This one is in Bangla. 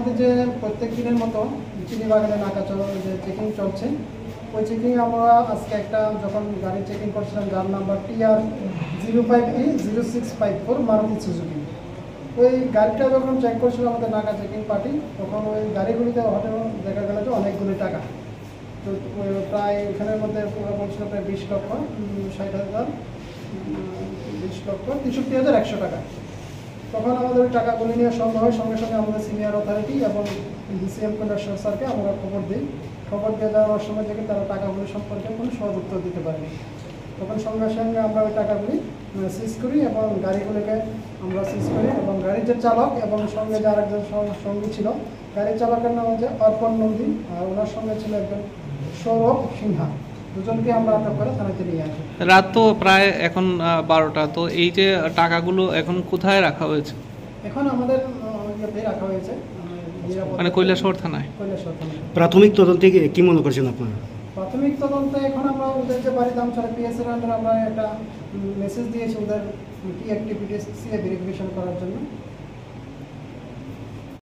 আমাদের যে প্রত্যেক দিনের মতো চিনিবাগানে নাকা যে চেকিং চলছে, ওই চেকিং আমরা আজকে একটা যখন গাড়ি চেকিং করছিলাম যার নাম্বার TR05E0654 মারুতি সুজুকি, ওই গাড়িটা যখন চেক করছিল আমাদের নাকা চেকিং পার্টি, তখন ওই গাড়িগুলিতে হোটেল দেখা গেল যে অনেকগুলি টাকা, তো প্রায় এখানের মধ্যে বলছিল প্রায় 20,60,000 20,63,100 টাকা। তখন আমাদের ওই টাকাগুলি নিয়ে সন্দেহ হয়, সঙ্গে সঙ্গে আমাদের সিনিয়র অথরিটি এবং ডিসিএম কন্ডাক্টর স্যারকে আমরা খবর দিই। খবর দিয়ে যাওয়ার সময় থেকে তারা টাকাগুলি সম্পর্কে কোনো সহজ উত্তর দিতে পারেনি। তখন সঙ্গে সঙ্গে আমরা ওই টাকাগুলি সিজ করি এবং গাড়িগুলিকে আমরা সিজ করি, এবং গাড়ির যে চালক এবং সঙ্গে যে আরেকজন সঙ্গী ছিল, গাড়ির চালকের নাম হচ্ছে অর্পণ নন্দী, আর ওনার সঙ্গে ছিল একজন সৌরভ সিনহা, দুজনকে আমরা আটক করে থানাতে নিয়ে আসি। রাত তো প্রায় এখন 12টা, তো এই যে টাকাগুলো এখন কোথায় রাখা হয়েছে? এখন আমাদের ইয়েতে রাখা হয়েছে, মানে কৈলাসহর থানায়। কৈলাসহর থানায়। প্রাথমিক তদন্তে কি মনে করছেন আপনারা? প্রাথমিক তদন্তে এখন আমরা ওদের যে বাড়ি দামছড়া পিএস এর আন্ডারে আমরা একটা মেসেজ দিয়েছি ওদের কি অ্যাক্টিভিটিস ভেরিফিকেশন করার জন্য।